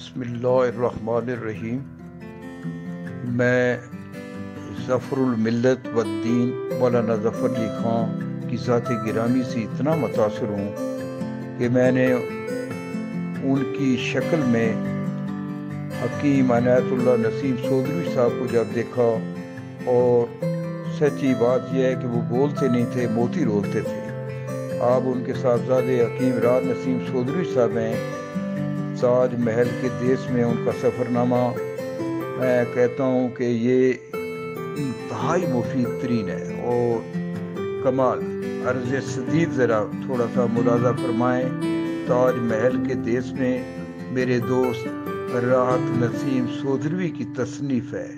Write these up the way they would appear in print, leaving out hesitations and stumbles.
بسم اللہ الرحمن الرحیم۔ میں ظفر الملت والدین مولانا ظفر علی خان کی ذات گرامی سے اتنا متاثر ہوں کہ میں نے ان کی شکل میں حکیم عنایت اللہ نسیم سودھوی صاحب کو جب دیکھا، اور سچی بات یہ ہے کہ وہ بولتے نہیں تھے، موتی رولتے تھے۔ آپ ان کے صاحبزادے حکیم راز نسیم سودھوی صاحب ہیں۔ تاج محل کے دیس میں ان کا سفر نامہ، میں کہتا ہوں کہ یہ انتہائی مفید ترین ہے اور کمال۔ عرض شدید ذرا تھوڑا سا ملاحظہ فرمائیں۔ تاج محل کے دیس میں میرے دوست راحت نسیم سودھوی کی تصنیف ہے،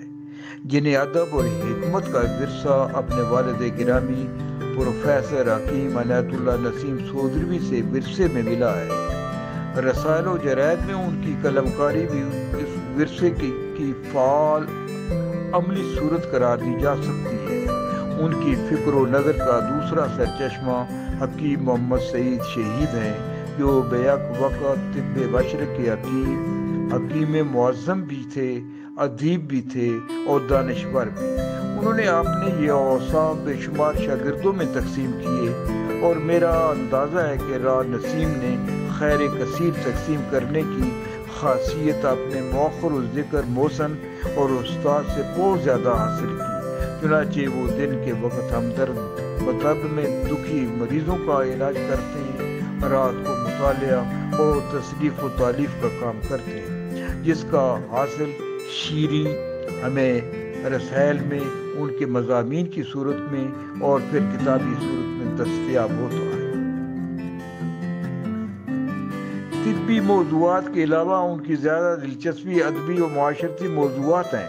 جنہیں ادب اور حکمت کا ورثہ اپنے والد گرامی پروفیسر حکیم عنایت اللہ نسیم سودھوی سے ورثے میں ملا ہے۔ رسائل و جرائد میں ان کی قلم کاری بھی اس ورثے کی فعال عملی صورت قرار دی جا سکتی ہے۔ ان کی فکر و نظر کا دوسرا سرچشمہ حکیم محمد سعید شہید ہیں، جو بیک وقت طب بشر کے حکیم معظم بھی تھے، ادیب بھی تھے اور دانشور بھی۔ انہوں نے اپنے یہ اوصاف بے شمار شاگردوں میں تقسیم کیے، اور میرا اندازہ ہے کہ راز نسیم نے خیر کثیر تقسیم کرنے کی خاصیت اپنے مؤخر الذکر محسن اور استاد سے بہت زیادہ حاصل کی۔ چنانچہ وہ دن کے وقت ہمدرد مطب میں دکھی مریضوں کا علاج کرتے ہیں، رات کو مطالعہ اور تصنیف و تالیف کا کام کرتے ہیں، جس کا حاصل شیریں ہمیں رسائل میں ان کے مضامین کی صورت میں اور پھر کتابی صورت میں دستیاب ہوتا ہے۔ طبی موضوعات کے علاوہ ان کی زیادہ دلچسپی ادبی و معاشرتی موضوعات ہیں۔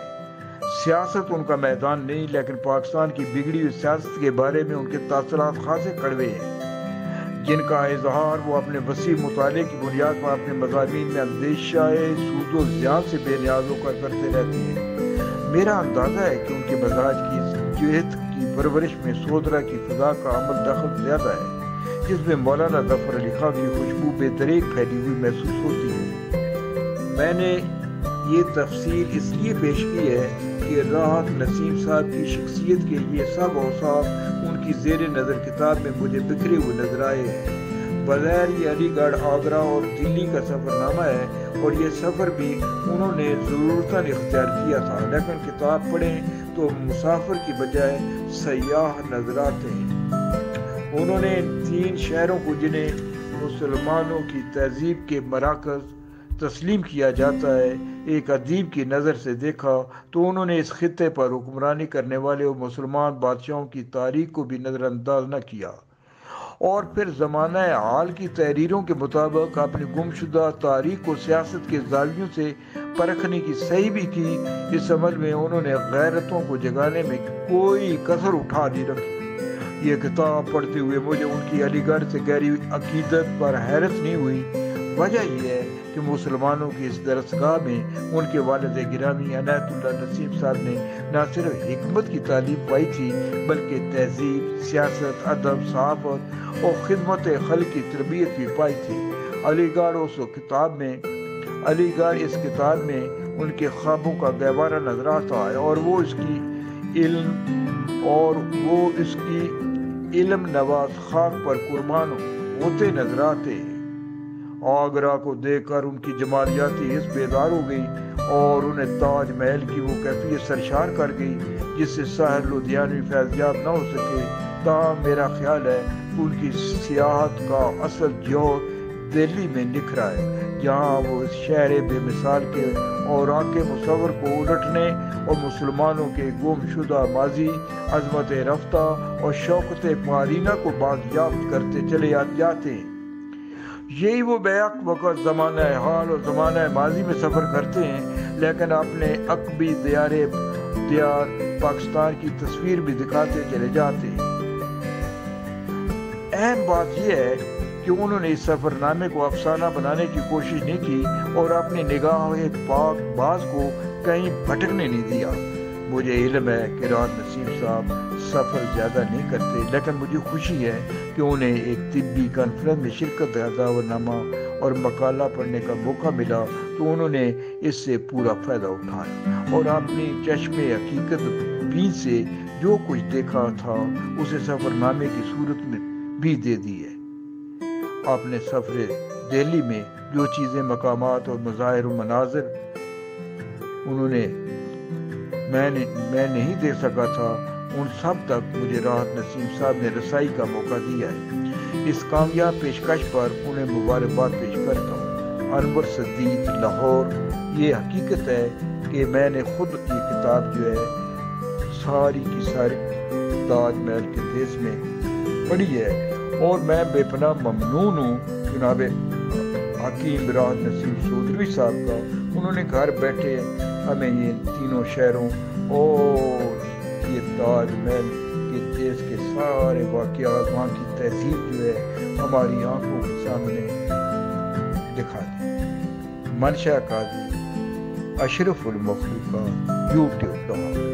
سیاست ان کا میدان نہیں، لیکن پاکستان کی بگڑی ہوئی سیاست کے بارے میں ان کے تاثرات خاصے کڑوے ہیں، جن کا اظہار وہ اپنے وسیع مطالعے کی بنیاد پر اپنے مضامین میں اندیشہ سود و زیان سے بے نیاز ہو کر کرتے رہتے ہیں۔ میرا اندازہ ہے کہ ان کے مزاج کی جہت کی پرورش میں سودرا کی فضا کا عمل دخل زیادہ ہے، جس میں مولانا ظفر علی خان کی خوشبو بے دریغ پھیلی ہوئی محسوس ہوتی ہے۔ میں نے یہ تفصیل اس لیے پیش کی ہے کہ راحت نسیم صاحب کی شخصیت کے یہ سب اوصاف ان کی زیر نظر کتاب میں مجھے بکھرے ہوئے نظر آئے ہیں۔ بظاہر یہ علی گڑھ، آگرہ اور دلی کا سفر نامہ ہے، اور یہ سفر بھی انہوں نے ضرورتاً اختیار کیا تھا، لیکن کتاب پڑھیں تو مسافر کی بجائے سیاح نظر آتے ہیں۔ انہوں نے 3 شہروں کو جنہیں مسلمانوں کی تہذیب کے مراکز تسلیم کیا جاتا ہے، ایک ادیب کی نظر سے دیکھا تو انہوں نے اس خطے پر حکمرانی کرنے والے مسلمان بادشاہوں کی تاریخ کو بھی نظر انداز نہ کیا، اور پھر زمانہ حال کی تحریروں کے مطابق اپنی گمشدہ تاریخ کو سیاست کے زاویوں سے پرکھنے کی صحیح بھی کی۔ اس عمل میں انہوں نے غیرتوں کو جگانے میں کوئی کسر اٹھا نہیں رکھی۔ یہ کتاب پڑھتے ہوئے مجھے ان کی علی گڑھ سے گہری عقیدت پر حیرت نہیں ہوئی۔ وجہ یہ ہے کہ مسلمانوں کی اس درسگاہ میں ان کے والد گرامی عنایت اللہ نسیم صاحب نے نہ صرف حکمت کی تعلیم پائی تھی، بلکہ تہذیب، سیاست، ادب، صحافت اور خدمت خلق کی تربیت بھی پائی تھی۔ علی گڑھ اس کتاب میں ان کے خوابوں کا گہوارہ نظر آتا ہے، اور وہ اس کی علم نواز خاک پر قربان ہوتے نظر آتے ہیں۔ آگرہ کو دیکھ کر ان کی جمالیاتی حس بیدار ہو گئی، اور انہیں تاج محل کی وہ کیفیت سرشار کر گئی جس سے ساحر لدھیانوی فیضیاب نہ ہو سکے۔ تاہم میرا خیال ہے کہ ان کی سیاحت کا اصل جوہر دہلی میں نکھرا ہے، جہاں وہ اس شہر بے مثال کے اوراق کے مصور کو الٹنے اور مسلمانوں کے گم شدہ ماضی، عظمت رفتہ اور شوکت پارینہ کو بازیافت کرتے چلے جاتے ہیں۔ یہی وہ بیک وقت زمانہ حال اور زمانہ ماضی میں سفر کرتے ہیں، لیکن اپنے عقبی دیار پاکستان کی تصویر بھی دکھاتے چلے جاتے ہیں۔ اہم بات یہ ہے کہ انہوں نے اس سفر نامے کو افسانہ بنانے کی کوشش نہیں کی اور اپنی نگاہ پاک باز کو کہیں بھٹکنے نہیں دیا۔ مجھے علم ہے کہ راحت نسیم صاحب سفر زیادہ نہیں کرتے، لیکن مجھے خوشی ہے کہ انہیں ایک طبی کانفرنس میں شرکت کا دعوت نامہ اور مقالہ پڑھنے کا موقع ملا تو انہوں نے اس سے پورا فائدہ اٹھایا اور اپنی چشم حقیقت بھی سے جو کچھ دیکھا تھا اسے سفر نامے کی صورت میں بھی دے دی ہے۔ آپ نے سفر دہلی میں جو چیزیں، مقامات اور مظاہر و مناظر میں نہیں دیکھ سکا تھا، ان سب تک مجھے راحت نسیم صاحب نے رسائی کا موقع دیا ہے۔ اس کامیاب پیشکش پر انہیں مبارکباد پیش کرتا ہوں۔ انور صدیق، لاہور۔ یہ حقیقت ہے کہ میں نے خود یہ کتاب جو ہے ساری کی ساری تاج محل کے دیس میں پڑھی ہے اور میں بے پناہ ممنون ہوں جناب حکیم راحت نسیم چودھری صاحب کا۔ انہوں نے گھر بیٹھے ہمیں یہ تینوں شہروں اور یہ تاج محل کے دیس کے سارے واقعات، وہاں کی تہذیب جو ہے ہماری آنکھوں کے سامنے دکھا دی۔ منشا قاضی، اشرف المخلوقات، یوٹیوب۔